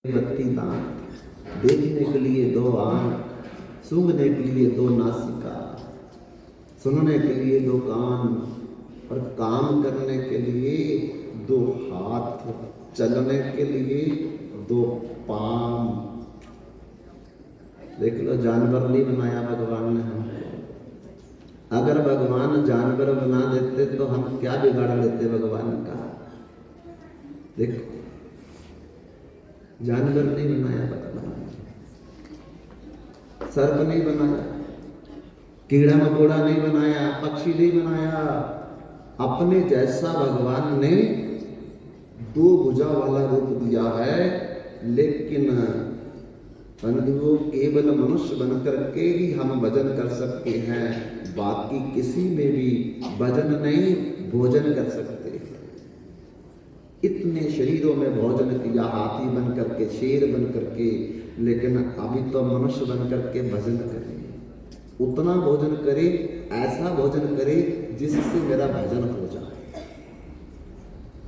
बत्ती दांत, देखने के लिए दो आंख, सूंघने के लिए दो नासिका, सुनने के लिए दो कान और काम करने के लिए दो हाथ, चलने के लिए दो पांव। देख लो, जानवर नहीं बनाया भगवान ने हमको। अगर भगवान जानवर बना देते तो हम क्या बिगाड़ लेते भगवान का। देखो, जानवर नहीं बनाया भगवान, सर्प नहीं बनाया, कीड़ा मकोड़ा नहीं बनाया, पक्षी नहीं बनाया। अपने जैसा भगवान ने दो भुजा वाला रूप दिया है, लेकिन बंधुओं केवल मनुष्य बनकर के ही हम भजन कर सकते हैं, बाकी किसी में भी भजन नहीं, भोजन कर सकते। इतने शरीरों में भोजन किया, हाथी बन करके, शेर बन करके, लेकिन अभी तो मनुष्य बन करके भजन करें। उतना भोजन करे, ऐसा भोजन करे जिससे मेरा भजन हो जाए,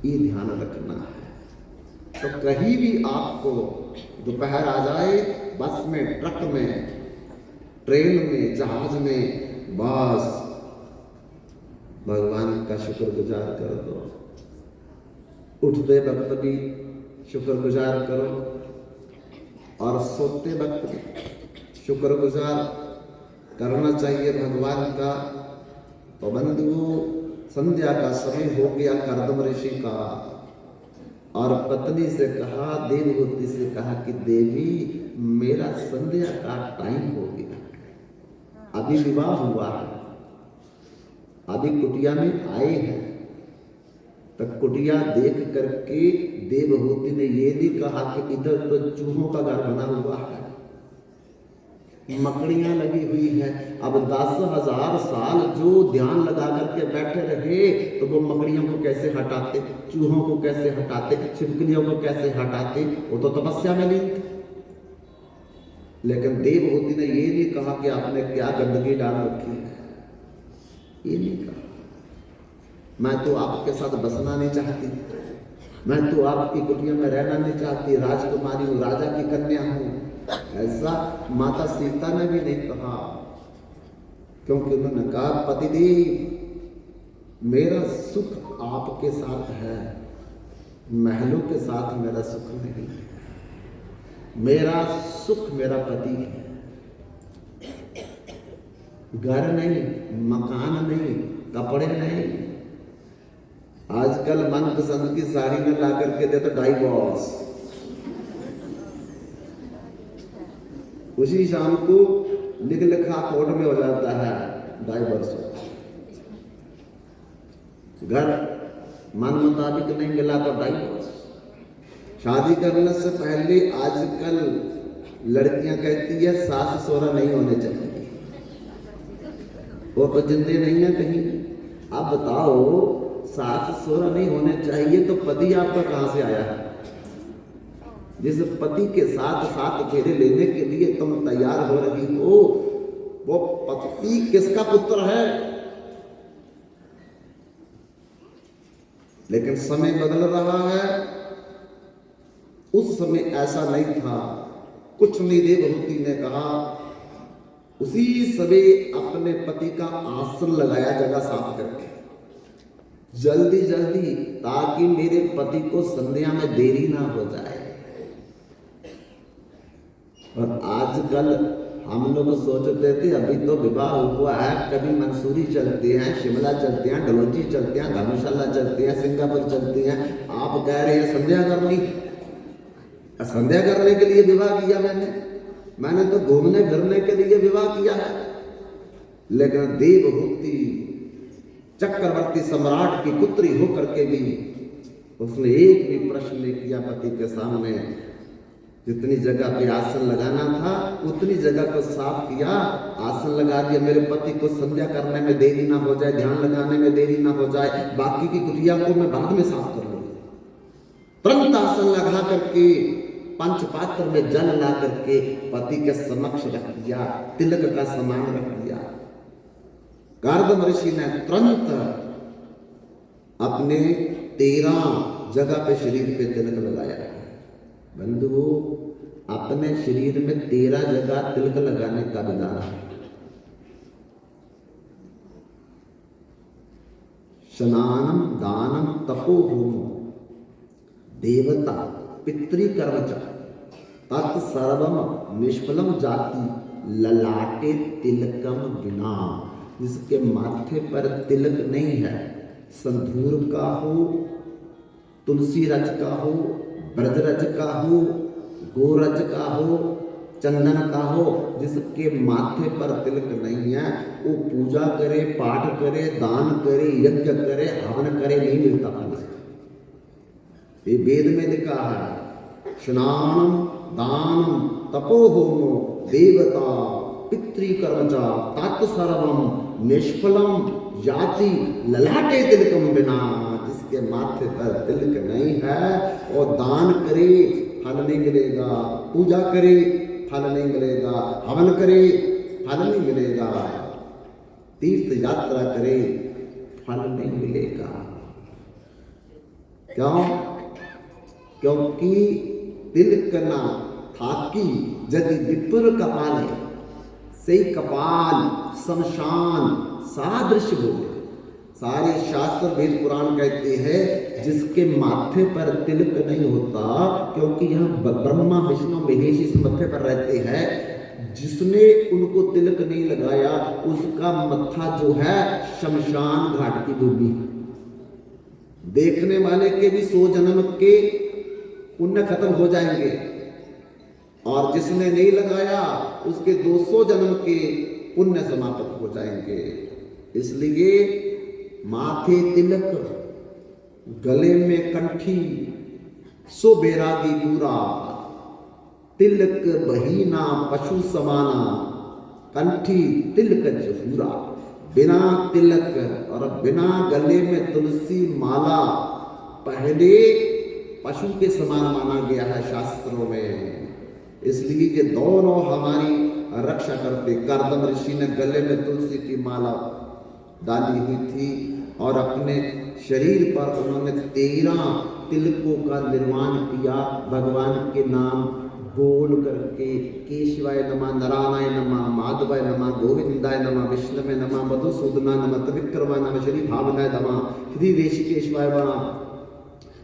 ये ध्यान रखना है। तो कहीं भी आपको दोपहर आ जाए, बस में, ट्रक में, ट्रेन में, जहाज में, बस भगवान का शुक्रगुजार कर दो। उठते वक्त भी शुक्रगुजार करो और सोते वक्त भी शुक्रगुजार करना चाहिए भगवान का। तो बंधुओं, संध्या का समय हो गया कर्दम ऋषि का, और पत्नी से कहा, देवहूति से कहा कि देवी, मेरा संध्या का टाइम हो गया, अभी विवाह हुआ है, अभी कुटिया में आए हैं। तब कुटिया देख करके देवहूति ने ये भी कहा कि इधर तो चूहों का घर बना हुआ है, मकड़ियां लगी हुई है। अब 10,000 साल जो ध्यान लगा करके बैठे रहे, तो वो मकड़ियों को कैसे हटाते, चूहों को कैसे हटाते, छिपकलियों को कैसे हटाते, वो तो तपस्या में लीन थे। लेकिन देवहूति ने ये नहीं कहा कि आपने क्या गंदगी डाल रखी है, ये नहीं कहा। मैं तो आपके साथ बसना नहीं चाहती, मैं तो आपकी कुटिया में रहना नहीं चाहती, राजकुमारी हूँ, राजा की कन्या हूँ, ऐसा माता सीता ने भी नहीं कहा। क्योंकि उन्होंने कहा, पतिदेव, मेरा सुख आपके साथ है, महलों के साथ मेरा सुख नहीं है, मेरा सुख मेरा पति है। घर नहीं, मकान नहीं, कपड़े नहीं, आजकल मनपसंद की साड़ी में ला करके दे तो डाइवोर्स, उसी शाम को लिख लिखा कोर्ट में हो जाता है डाइवोर्स। घर मन मुताबिक नहीं मिला तो डाइवोर्स। शादी करने से पहले आजकल लड़कियां कहती है सास ससुरा नहीं होने चाहिए, वो तो जिंदे नहीं है कहीं। अब बताओ, सास ससुरा नहीं होने चाहिए तो पति आपका कहां से आया है? जिस पति के साथ साथ फेरे लेने के लिए तुम तैयार हो रही हो, वो पति किसका पुत्र है? लेकिन समय बदल रहा है, उस समय ऐसा नहीं था। कुछ नहीं, देवहूति ने कहा, उसी समय अपने पति का आसन लगाया जगह साफ करके, जल्दी जल्दी, ताकि मेरे पति को संध्या में देरी ना हो जाए। और आजकल हम लोग सोचते थे अभी तो विवाह हुआ है, कभी मंसूरी चलते हैं, शिमला चलते हैं, डलहौजी चलते हैं, धर्मशाला चलते हैं, सिंगापुर चलते हैं। आप कह रहे हैं संध्या करनी, संध्या करने के लिए विवाह किया मैंने तो घूमने फिरने के लिए विवाह किया है। लेकिन देवहूति चक्रवर्ती सम्राट की पुत्री होकर के भी उसने एक भी प्रश्न नहीं किया पति के सामने। जितनी जगह पे आसन लगाना था उतनी जगह को साफ किया, आसन लगा दिया, मेरे पति को संध्या करने में देरी ना हो जाए, ध्यान लगाने में देरी ना हो जाए, बाकी की कुटिया को मैं बाद में साफ कर लूंगा। तुरंत आसन लगा करके पंचपात्र में जल ला करके पति के समक्ष रख दिया, तिलक का सामान रख दिया। कर्दम ऋषि ने तुरंत अपने 13 जगह पे शरीर पे तिलक लगाया। बंधुओं, अपने शरीर में 13 जगह तिलक लगाने का विधान है। स्नानम दानम तपो होमो देवता पितृकर्म च तत्सर्वम निष्फलम जाति ललाटे तिलकम बिना। जिसके माथे पर तिलक नहीं है, संधूर का हो, तुलसी रज का हो, ब्रजरज का हो, गोरज का हो, चंदन का हो, जिसके माथे पर तिलक नहीं है, वो पूजा करे, पाठ करे, दान करे, यज्ञ करे, हवन करे, नहीं मिलता फल। ये वेद में लिखा है, स्नानम दानम तपो होमो देवता पितृकर्मचा तत्सर्वम निष्फलम जाति ललाटे तिलकम बिना। जिसके माथे पर तिलक नहीं है और दान करे फल नहीं मिलेगा, पूजा करे फल नहीं मिलेगा, हवन करे फल नहीं मिलेगा, तीर्थ यात्रा करे फल नहीं मिलेगा। क्यों? क्योंकि तिलक ना थाकी यदि विपुर कपाल से कपाल शमशान सादृश्य बोले। सारे शास्त्र वेद पुराण कहते हैं जिसके माथे पर तिलक नहीं होता, क्योंकि यहाँ ब्रह्मा विष्णु महेश इस माथे पर रहते हैं, जिसने उनको तिलक नहीं लगाया उसका मत्था जो है शमशान घाट की भूमि। देखने वाले के भी 100 जन्म के पुण्य खत्म हो जाएंगे और जिसने नहीं लगाया उसके 200 जन्म के पुण्य समाप्त हो जाएंगे। इसलिए माथे तिलक, गले में कंठी, सो बैरागी पूरा, तिलक बहीना पशु समाना, कंठी तिलक जहूरा। बिना तिलक और बिना गले में तुलसी माला पहले पशु के समान माना गया है शास्त्रों में। इसलिए ये दोनों हमारी रक्षा करते। कर्दम ऋषि ने गले में तुलसी की माला डाली हुई थी और अपने शरीर पर उन्होंने 13 तिलकों का निर्माण किया भगवान के नाम बोल करके। केशवाय नमः, नारायणाय नमः, माधवाय नमः, गोविंदाय नमः, विष्णवे नमः, मधुसूदनाय नमः, त्रिविक्रमाय नमः, श्री भावनाय नमः, श्री ऋषिकेशवाय नमः,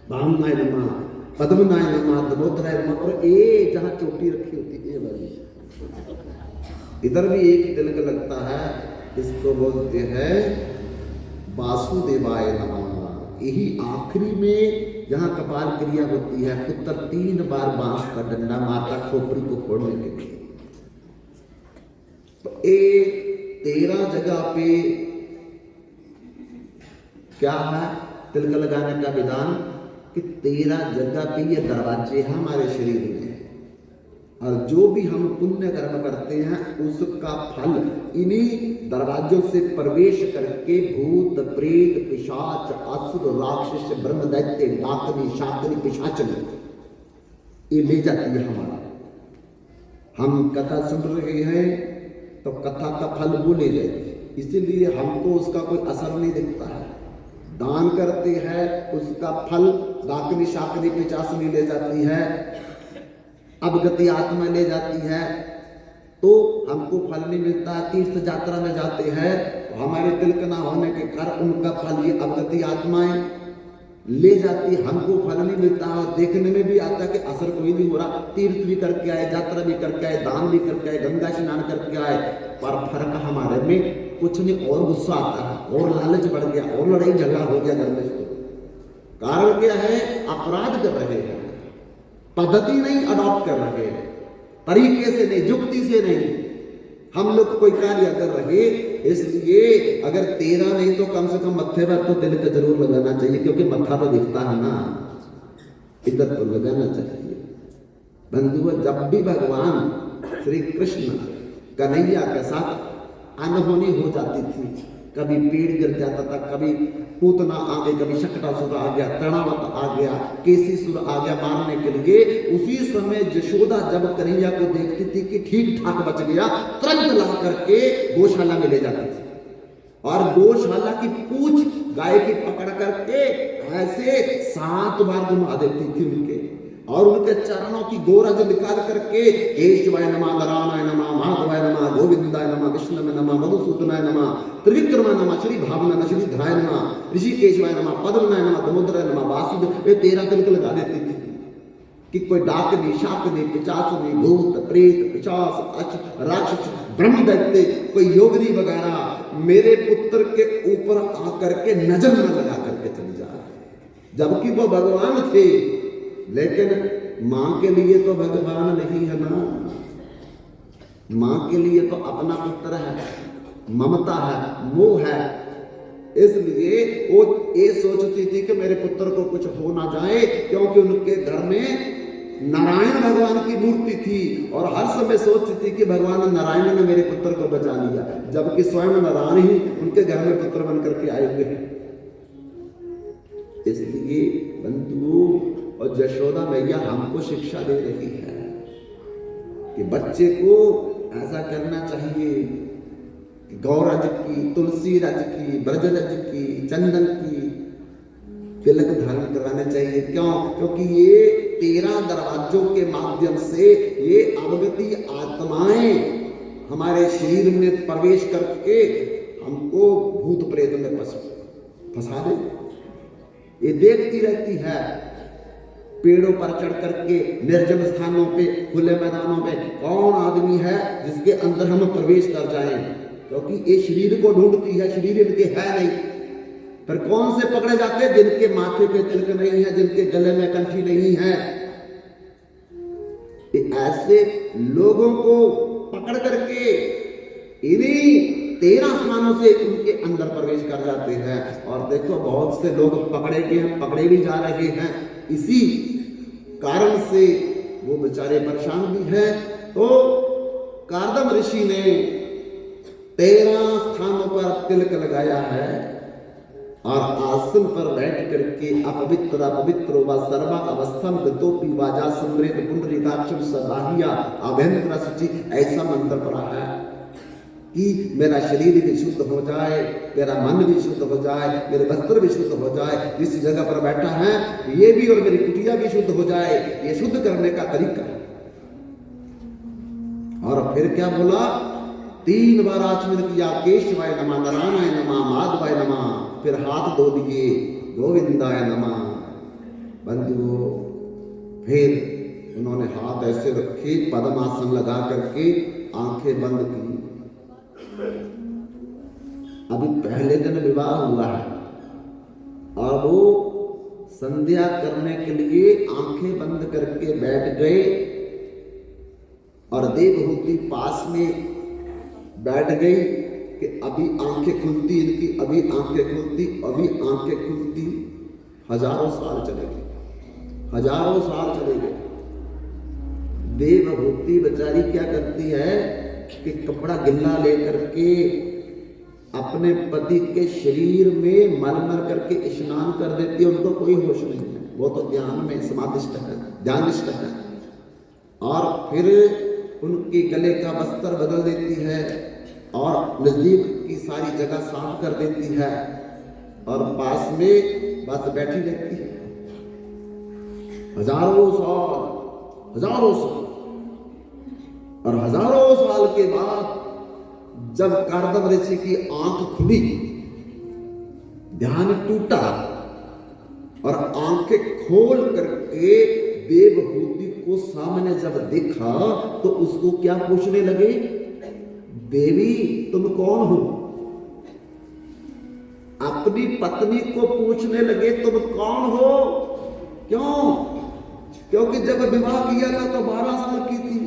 भावनाय नमः, पद्मनाय नमः, दमोदराय नमः। और ये जहाँ चोटी रखी होती है वाली, इधर भी एक तिलक लगता है, इसको बोलते हैं वासुदेवाय नमः। यही आखिरी में जहाँ कपाल क्रिया होती है, पुत्र 3 बार बांस का डंडा मारता खोपड़ी को फोड़ने के लिए। तो ये 13 जगह पे क्या है तिलक लगाने का विधान कि 13 जगह पे ये दरवाजे हैं हमारे शरीर में, और जो भी हम पुण्य कर्म करते हैं उसका फल इन्हीं दरवाजों से प्रवेश करके भूत प्रेत पिशाच असुर राक्षस ब्रह्म दैत्य डाकनी शाकनी पिशाचनी ये ले जाती है हमारा। हम कथा सुन रहे हैं तो कथा का फल वो ले जाएगी, इसीलिए हमको उसका कोई असर नहीं दिखता है। दान करते हैं उसका फल डाकनी शाकनी पिशाचनी ले जाती है, अवगति आत्मा ले जाती है, तो हमको फल नहीं मिलता। तीर्थ यात्रा में जाते हैं तो हमारे तिलक ना होने के कारण उनका फल ये अवगति आत्माएं ले जाती, हमको फल नहीं मिलता। और देखने में भी आता है कि असर कोई नहीं हो रहा, तीर्थ भी करके आए, यात्रा भी करके आए, दान भी करके आए, गंगा स्नान करके आए, पर फर्क हमारे में कुछ नहीं। और गुस्सा आता है और लालच बढ़ गया और लड़ाई झगड़ा हो गया घर में। कारण क्या है? अपराध कर रहे हैं, पद्धति नहीं अडॉप्ट कर रहे हैं, तरीके से नहीं, युक्ति से नहीं हम लोग कोई कार्य कर रहे। इसलिए अगर 13 नहीं तो कम से कम मत्थे पर तो तिलक जरूर लगाना चाहिए, क्योंकि मत्था तो दिखता है ना, इधर तो लगाना चाहिए। बंधुओं, जब भी भगवान श्री कृष्ण कन्हैया के साथ अनहोनी हो जाती थी, कभी पेड़ गिर जाता था, कभी पूतना आ गई, कभी शकटासुर आ गया, तृणावत आ गया, केसीसुर आ गया मारने के लिए, उसी समय यशोदा जब कन्हैया को देखती थी कि ठीक ठाक बच गया, तुरंत ला करके गौशाला में ले जाती थी और गौशाला की पूंछ गाय की पकड़ करके ऐसे 7 बार घुमा देती थी उनके, और उनके चरणों की गोरज निकाल करके केशवाय नमः, नारायणाय नमः, माधवाय नमः, गोविंदाय नमः, विष्णुवे नमः, मधुसूदनाय नमः, त्रिविक्रमाय नमः, श्री भावना श्री धराय नमः, ऋषिकेशवाय नमः, पद्मनाय नमः, दामोदराय नमः, वासुदेव, ये 13 तिलक लगा देती थी कि कोई डाकनी, शाकनी, पिशाचनी, भूत प्रेत, पिशाच, राक्षस, ब्रह्म दैत्य, कोई योगिनी वगैरह मेरे पुत्र के ऊपर आकर के नजर न लगा करके चली जा रही, जबकि वो भगवान थे। लेकिन मां के लिए तो भगवान नहीं है ना, मां के लिए तो अपना पुत्र है, ममता है, मोह है। इसलिए वो ये सोचती थी कि मेरे पुत्र को कुछ हो ना जाए, क्योंकि उनके घर में नारायण भगवान की मूर्ति थी और हर समय सोचती थी कि भगवान नारायण ने मेरे पुत्र को बचा लिया, जबकि स्वयं नारायण ही उनके घर में पुत्र बन करके आए हुए हैं। इसलिए बंधुओं और यशोदा मैया हमको शिक्षा दे रही है कि बच्चे को ऐसा करना चाहिए कि गौरज की, तुलसी रज की, ब्रजरज की, चंदन की तिलक धारण करवाने चाहिए। क्यों? क्योंकि ये 13 दरवाजों के माध्यम से ये अवगति आत्माएं हमारे शरीर में प्रवेश करके हमको भूत प्रेत में फंसा दे। ये देखती रहती है पेड़ों पर चढ़ करके, निर्जन स्थानों पे, खुले मैदानों में कौन आदमी है जिसके अंदर हम प्रवेश कर जाएं, क्योंकि ये शरीर को ढूंढती है, शरीर इनके है नहीं। फिर कौन से पकड़े जाते हैं? जिनके माथे पे तिलक नहीं है, जिनके गले में कंठी नहीं है। ऐसे लोगों को पकड़ करके इन्हीं 13 स्थानों से उनके अंदर प्रवेश कर जाते हैं। और देखो बहुत से लोग पकड़े गए हैं, पकड़े भी जा रहे हैं, इसी कारण से वो बेचारे परेशान भी हैं। तो कार्दम ऋषि ने 13 स्थानों पर तिलक लगाया है और आसन पर बैठ करके अपवित्र अपवित्र व सर्वा अवस्थम गतोपि वाजा समृत पुंडरीकाक्षम सदाहिया अभ्यंतर शुचि, ऐसा मंत्र पढ़ा है कि मेरा शरीर भी शुद्ध हो जाए, मेरा मन भी शुद्ध हो जाए, मेरे वस्त्र भी शुद्ध हो जाए, जिस जगह पर बैठा है ये भी और मेरी कुटिया भी शुद्ध हो जाए। ये शुद्ध करने का तरीका है। और फिर क्या बोला? 3 बार आचमन किया, केशवाय नमः, नारायणाय नमः, माधवाय नमः, फिर हाथ धो दिए, गोविंदाय नमः। बंधुओं, फिर उन्होंने हाथ ऐसे रखे, पद्मासन लगा करके आंखें बंद की। अभी पहले दिन विवाह हुआ है और वो संध्या करने के लिए आंखें बंद करके बैठ गए और देवहूति पास में बैठ गई कि अभी आंखें खुलती इनकी, अभी आंखें खुलती, अभी आंखें खुलती। हजारों साल चले गए, हजारों साल चले गए। देवहूति बेचारी क्या करती है कि कपड़ा गिल्ला लेकर के अपने पति के शरीर में मल मल करके स्नान कर देती है। उनको कोई होश नहीं है, वो तो ध्यान में समाधिष्ट है, ध्यानिष्ठ है। और फिर उनके गले का वस्त्र बदल देती है और नजदीक की सारी जगह साफ कर देती है और पास में बस बैठी रहती है। हजारों साल, हजारों साल। और हजारों साल के बाद जब कार्दम ऋषि की आंख खुली, ध्यान टूटा और आंखें खोल करके देवहूति को सामने जब देखा तो उसको क्या पूछने लगे? देवी तुम कौन हो? अपनी पत्नी को पूछने लगे तुम कौन हो? क्यों? क्योंकि जब विवाह किया था तो 12 साल की थी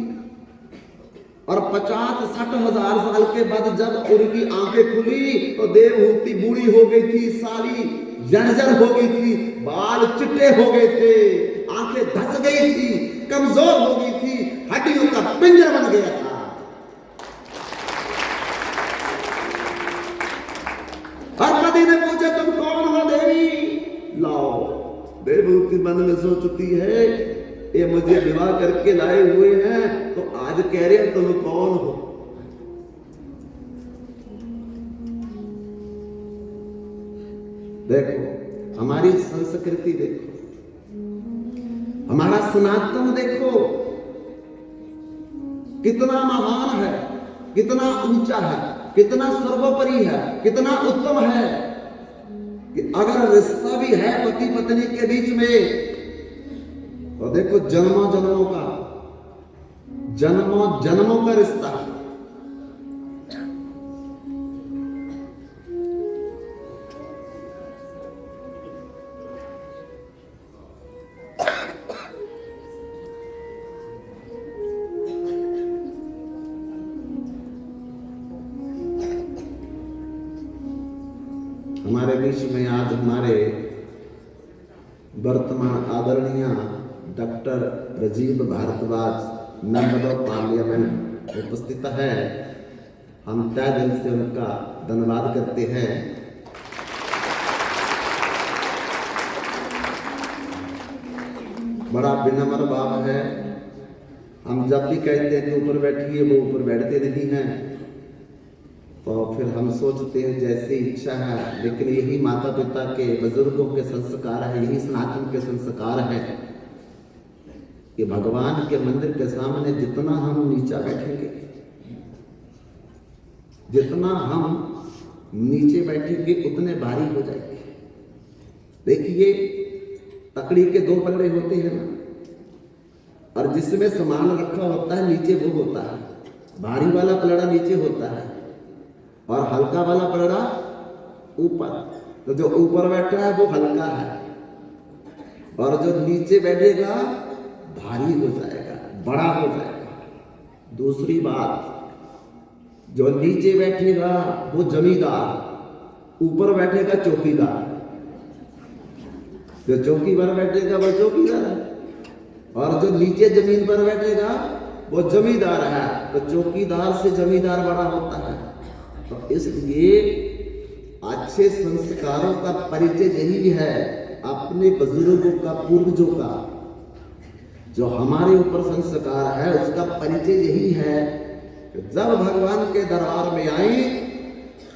और 50-60 हजार साल के बाद जब उनकी आंखें खुली तो देवहूति बूढ़ी हो गई थी, सारी जर्जर हो गई थी, बाल चिट्टे हो गए थे, आंखें धस गई थी, कमजोर हो गई थी, हड्डियों का पिंजर बन गया था। और पति ने पूछा तुम कौन हो देवी? लाओ, देवहूति मन में सोचती है ये मुझे विवाह करके लाए हुए हैं तो आज कह रहे हैं तुम कौन हो? देखो हमारी संस्कृति, देखो हमारा सनातन देखो कितना महान है, कितना ऊंचा है, कितना सर्वोपरि है, कितना उत्तम है कि अगर रिश्ता भी है पति पत्नी के बीच में तो देखो जन्मों जन्मों का रिश्ता है। हमारे बीच में आज हमारे वर्तमान आदरणीय doctor Rajiv Bhardwaj member of parliament उपस्थित है। हम तय दिल से उनका धन्यवाद करते हैं। बड़ा विनम्र भाव है। हम जब भी कहते हैं कि ऊपर बैठिए, वो ऊपर बैठते नहीं हैं, तो फिर हम सोचते हैं जैसी इच्छा है, लेकिन यही माता पिता के बुजुर्गों के संस्कार है, यही सनातन के संस्कार है कि भगवान के मंदिर के सामने जितना हम नीचा बैठेंगे, जितना हम नीचे बैठेंगे उतने भारी हो जाएंगे। देखिए तकड़ी के दो पलड़े होते हैं ना, और जिसमें सामान रखा होता है नीचे वो होता है, भारी वाला पलड़ा नीचे होता है और हल्का वाला पलड़ा ऊपर। तो जो ऊपर बैठा है वो हल्का है और जो नीचे बैठेगा भारी हो जाएगा, बड़ा हो जाएगा। दूसरी बात, जो नीचे बैठेगा वो जमींदार, ऊपर बैठेगा चौकीदार। जो चौकी पर बैठेगा वो चौकीदार है और जो नीचे जमीन पर बैठेगा वो जमींदार है। तो चौकीदार से जमींदार बड़ा होता है। तो इसलिए अच्छे संस्कारों का परिचय यही है, अपने बुजुर्गों का, पूर्वजों का जो हमारे ऊपर संस्कार है उसका परिचय यही है। जब भगवान के दरबार में आए,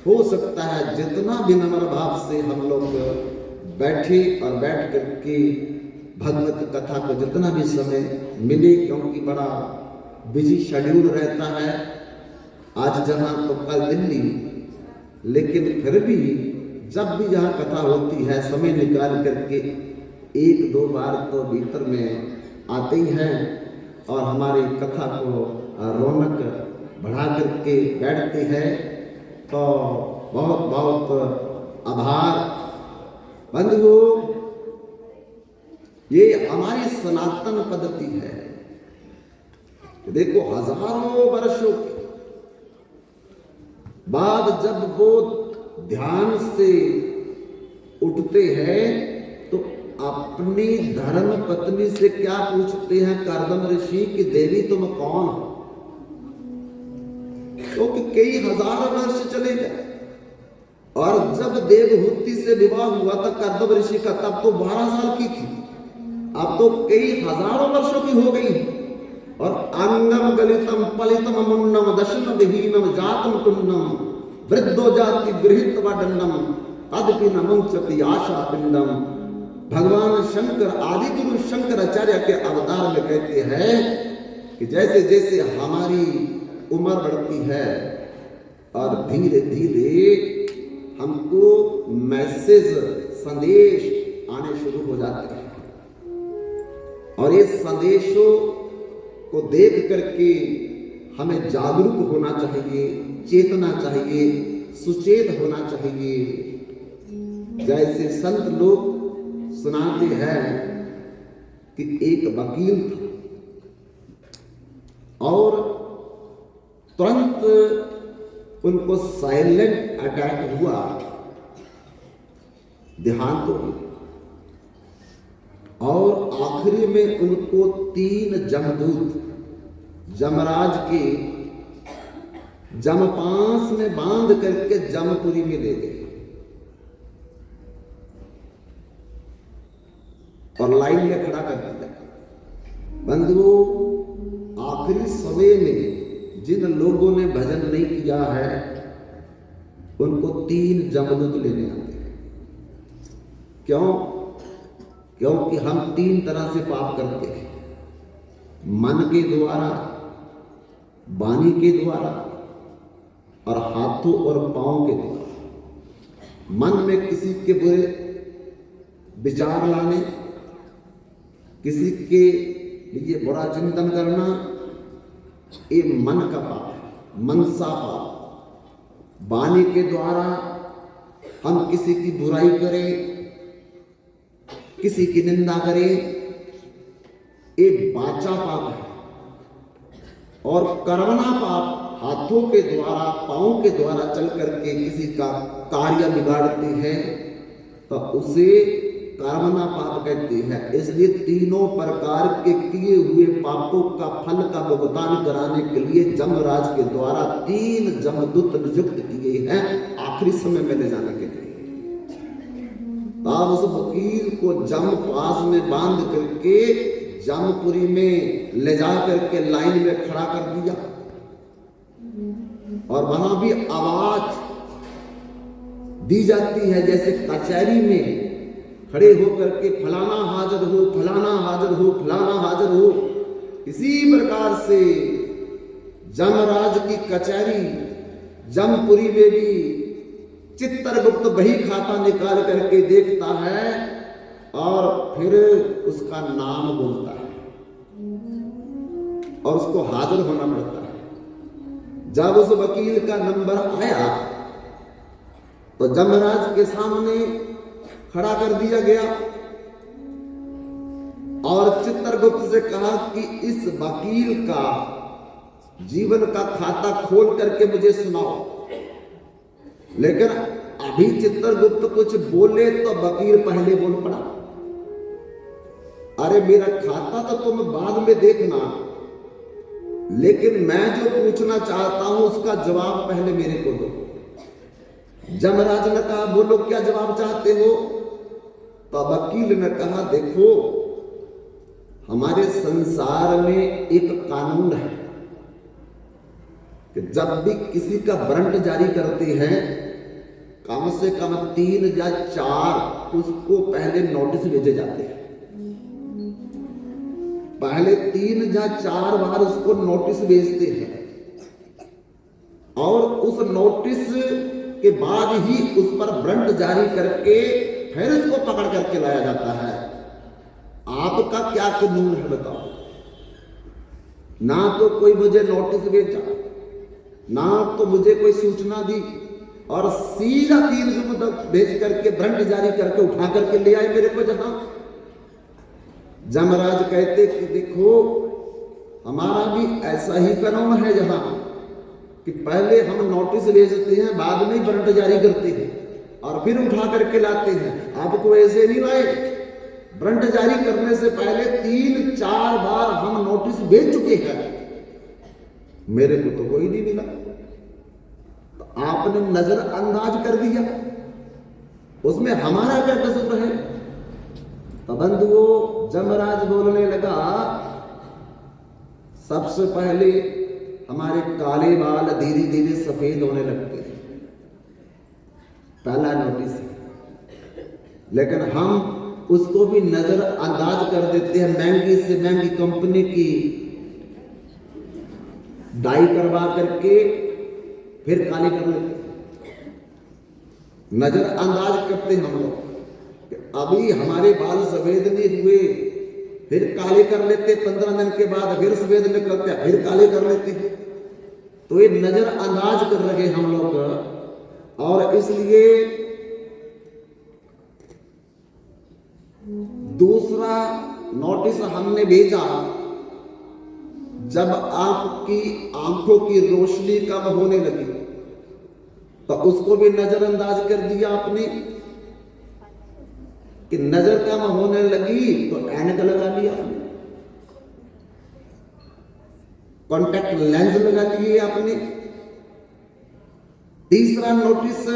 हो सकता है जितना विनम्र भाव से हम लोग बैठे और बैठ करके भगवत कथा को जितना भी समय मिले, क्योंकि बड़ा बिजी शेड्यूल रहता है, आज जहां तो कल दिल्ली, लेकिन फिर भी जब भी जहां कथा होती है समय निकाल करके एक दो बार तो भीतर में आते ही हैं और हमारी कथा को रौनक बढ़ा करके बैठते हैं। तो बहुत बहुत आभार बंधुओं। ये हमारी सनातन पद्धति है। देखो हजारों वर्षों के बाद जब वो ध्यान से उठते हैं तो अपनी धर्म पत्नी से क्या पूछते हैं कर्दम ऋषि कि देवी तुम कौन हो? तो कई हजार वर्ष चले गए और जब देवहूति से विवाह हुआ था कर्दम ऋषि का, तब तो 12 साल की थी। अब तो कई हजारों वर्षों की हो गई और अंगम गलितम पलितम मुन्नम दशम विहीनम जातम तुन्नम वृद्धो जाति गृहित वडन्नम तदपि न मुंचति आशा पिंडम। भगवान शंकर आदि गुरु शंकराचार्य के अवतार में कहते हैं कि जैसे जैसे हमारी उम्र बढ़ती है और धीरे धीरे हमको मैसेज, संदेश आने शुरू हो जाते हैं और ये संदेशों को देख करके हमें जागरूक होना चाहिए, चेतना चाहिए, सुचेत होना चाहिए। जैसे संत लोग सुनाते हैं कि एक वकील था और तुरंत उनको साइलेंट अटैक हुआ, देहांत हो गया और आखिरी में उनको 3 जमदूत जमराज के जमपास में बांध करके जमपुरी में ले गए और लाइन में खड़ा कर दिया। बंधुओं, आखिरी समय में जिन लोगों ने भजन नहीं किया है उनको 3 जमदूत लेने आते हैं। क्यों? क्योंकि हम 3 तरह से पाप करते हैं, मन के द्वारा, वाणी के द्वारा और हाथों और पांव के द्वारा। मन में किसी के बुरे विचार लाने, किसी के लिए बुरा चिंतन करना, ये मन का पाप है, मनसा पाप। वाणी के द्वारा हम किसी की बुराई करें, किसी की निंदा करें, ये वाचा पाप है। और कर्मणा पाप, हाथों के द्वारा, पांव के द्वारा चल करके किसी का कार्य बिगाड़ते हैं तो उसे कर्मणा पाप कहते हैं। इसलिए तीनों प्रकार के किए हुए पापों का फल का भुगतान कराने के लिए जमराज के द्वारा 3 जमदूत नियुक्त किए हैं आखिरी समय में ले जाने के लिए। तब उस वकील को जम पास में बांध करके जमपुरी में ले जा करके लाइन में खड़ा कर दिया और वहां भी आवाज दी जाती है जैसे कचहरी में खड़े होकर के फलाना हाजिर हो, फलाना हाजिर हो, फलाना हाजिर हो। इसी प्रकार से जमराज की कचहरी जमपुरी में भी चित्रगुप्त बही खाता निकाल करके देखता है और फिर उसका नाम बोलता है और उसको हाजिर होना पड़ता है। जब उस वकील का नंबर आया तो जमराज के सामने खड़ा कर दिया गया और चित्रगुप्त से कहा कि इस वकील का जीवन का खाता खोल करके मुझे सुनाओ। लेकिन अभी चित्रगुप्त कुछ बोले तो वकील पहले बोल पड़ा, अरे मेरा खाता तो तुम बाद में देखना, लेकिन मैं जो पूछना चाहता हूं उसका जवाब पहले मेरे को दो। जमराज ने कहा बोलो क्या जवाब चाहते हो? तो वकील ने कहा देखो, हमारे संसार में एक कानून है कि जब भी किसी का वारंट जारी करते हैं कम से कम 3 या 4 उसको पहले नोटिस भेजे जाते हैं। पहले 3 या 4 बार उसको नोटिस भेजते हैं और उस नोटिस के बाद ही उस पर वारंट जारी करके फिर उसको पकड़ करके लाया जाता है। आपका क्या कानून है बताओ? ना तो कोई मुझे नोटिस भेजा, ना तो मुझे कोई सूचना दी और सीधा 3 दिन भेज करके वारंट जारी करके उठा करके ले आए मेरे को। जहां जमराज कहते कि देखो हमारा भी ऐसा ही कानून है जहां कि पहले हम नोटिस भेजते हैं, बाद में ही वारंट जारी करते हैं और फिर उठा करके लाते हैं। आपको ऐसे नहीं लाए, वारंट जारी करने से पहले 3-4 बार हम नोटिस भेज चुके हैं, मेरे को तो कोई नहीं मिला। तो आपने नजरअंदाज कर दिया, उसमें हमारा क्या कसूर है? तो बंधुओं, जमराज बोलने लगा सबसे पहले हमारे काले बाल धीरे धीरे सफेद होने लगते हैं, पहला नोटिस है। लेकिन हम उसको भी नजरअंदाज कर देते हैं, महंगी से महंगी कंपनी की डाई करवा करके फिर काले कर लेते हैं। नजरअंदाज करते हैं हम लोग कि अभी हमारे बाल सफेद नहीं हुए, फिर काले कर लेते, 15 दिन के बाद फिर सफेद निकलते हैं, फिर काले कर लेते हैं। तो ये नजरअंदाज कर रहे हम लोग। और इसलिए दूसरा नोटिस हमने भेजा, जब आपकी आंखों की रोशनी कम होने लगी तो उसको भी नजरअंदाज कर दिया आपने कि नजर कम होने लगी तो ऐनक लगा लिया, कॉन्टैक्ट लेंस लगा लिए आपने। तीसरा नोटिस,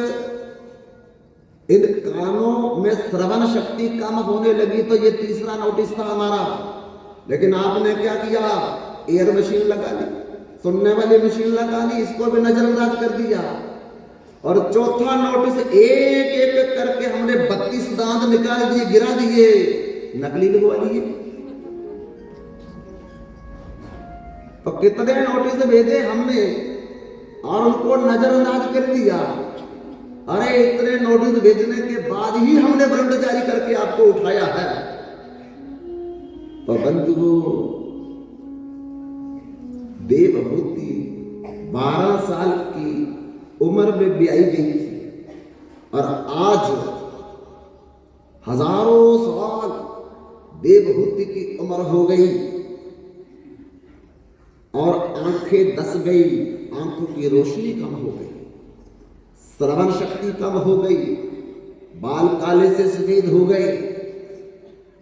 इन कानों में श्रवण शक्ति कम होने लगी तो ये तीसरा नोटिस था हमारा। लेकिन आपने क्या किया? एयर मशीन लगा ली, सुनने वाली मशीन लगा ली, इसको भी नजरअंदाज कर दिया। और चौथा नोटिस, एक एक करके हमने 32 दांत निकाल दिए, गिरा दिए नकली लगवा लिए। तो कितने नोटिस भेजे हमने और उनको नजरअंदाज कर दिया। अरे इतने नोटिस भेजने के बाद ही हमने वारंट जारी करके आपको उठाया है। तो बंधुओं, देवहूति 12 साल की उम्र में ब्याई गई थी और आज हजारों साल देवहूति की उम्र हो गई और आंखें दस गई, आंखों की रोशनी कम हो गई, श्रवण शक्ति कम हो गई, बाल काले से सफेद हो गए,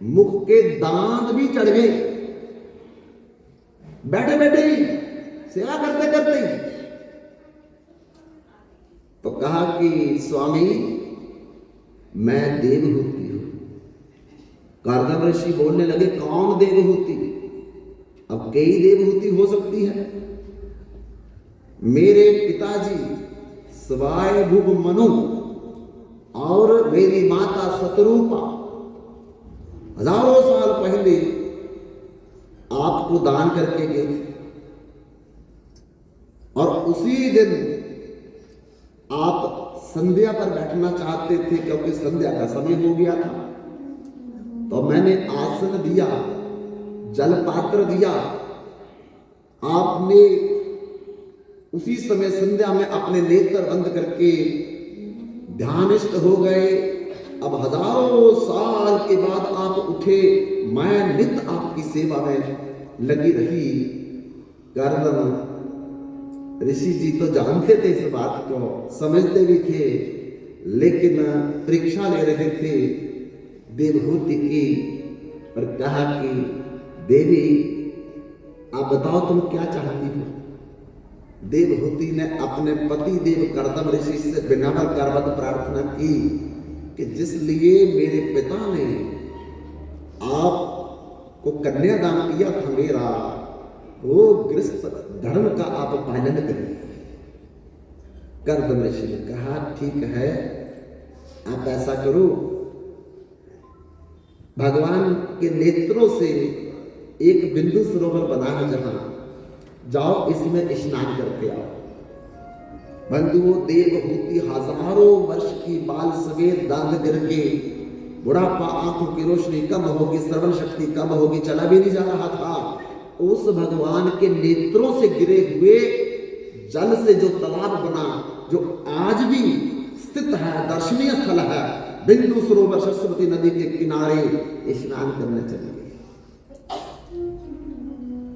मुख के दांत भी चढ़ गए, बैठे बैठे ही सेवा करते करते ही। तो कहा कि स्वामी मैं देवहूति हूं। कारदम ऋषि बोलने लगे, कौन देवहूति? अब कई देवहूति हो सकती है। मेरे पिताजी स्वायभुव मनु और मेरी माता शतरूपा हजारों साल पहले आपको दान करके गए थे और उसी दिन आप संध्या पर बैठना चाहते थे क्योंकि संध्या का समय हो गया था। तो मैंने आसन दिया, जल पात्र दिया, आपने उसी समय संध्या में अपने नेत्र बंद करके ध्यानिष्ठ हो गए। अब हजारों साल के बाद आप उठे, मैं नित्य आपकी सेवा में लगी रही। कारदम ऋषि जी तो जानते थे इस बात को, समझते भी थे, लेकिन परीक्षा ले रहे थे देवहूति की और कहा कि देवी आप बताओ तुम क्या चाहती हो। देवहूति ने अपने पति देव कारदम ऋषि से विनम्र करवत प्रार्थना की कि जिसलिए मेरे पिता ने आपको कन्यादान किया था मेरा, वो गृहस्थ धर्म का आप पालन करें। कारदम ऋषि ने कहा ठीक है, आप ऐसा करो, भगवान के नेत्रों से एक बिंदु सरोवर बना है जहां, जाओ इसमें स्नान करके आओ। बंधुओं, देवहूति हजारों वर्ष की बाल सफेद दांत गिर के, बुढ़ापा, आंखों की रोशनी कम होगी, श्रवण शक्ति कम होगी, चला भी नहीं जा रहा था। उस भगवान के नेत्रों से गिरे हुए जल से जो तालाब बना, जो आज भी स्थित है, दर्शनीय स्थल है, बिंदु सरोवर सरस्वती नदी के किनारे स्नान करने चले गए।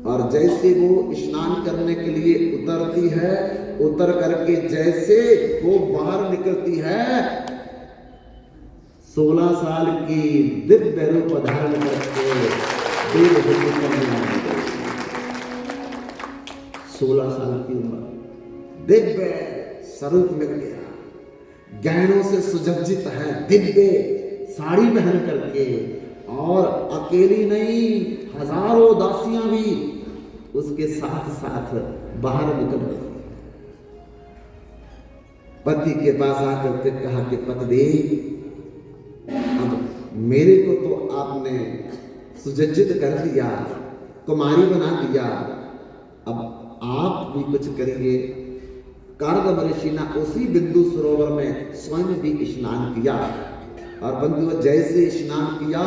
और जैसे वो स्नान करने के लिए उतरती है, उतर करके जैसे वो बाहर निकलती है, 16 साल की दिव्य रूप धारण करके देवहूति कन्या बन गई। 16 साल की उम्र, दिव्य स्वरूप मिल गया, गहनों से सुसज्जित है, दिव्य साड़ी पहन करके, और अकेली नहीं, हजारों दासियां भी उसके साथ साथ बाहर निकल रही। पति के पास आकर के कहा कि पतिदेव, अब मेरे को तो आपने सुसज्जित कर दिया, कुमारी बना दिया, अब आप भी कुछ करिए। कारदम ऋषि ने उसी बिंदु सरोवर में स्वयं भी स्नान किया। और बंधुओं, जैसे स्नान किया,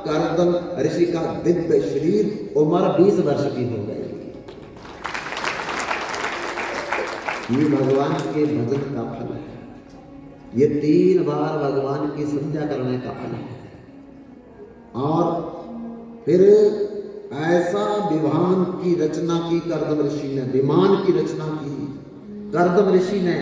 कारदम ऋषि का दिव्य शरीर उम्र 20 वर्ष की हो गई। ये भगवान के भजन का फल है, ये 3 बार भगवान की संध्या करने का फल है। और फिर ऐसा विमान की रचना की कारदम ऋषि ने, विमान की रचना की कारदम ऋषि ने।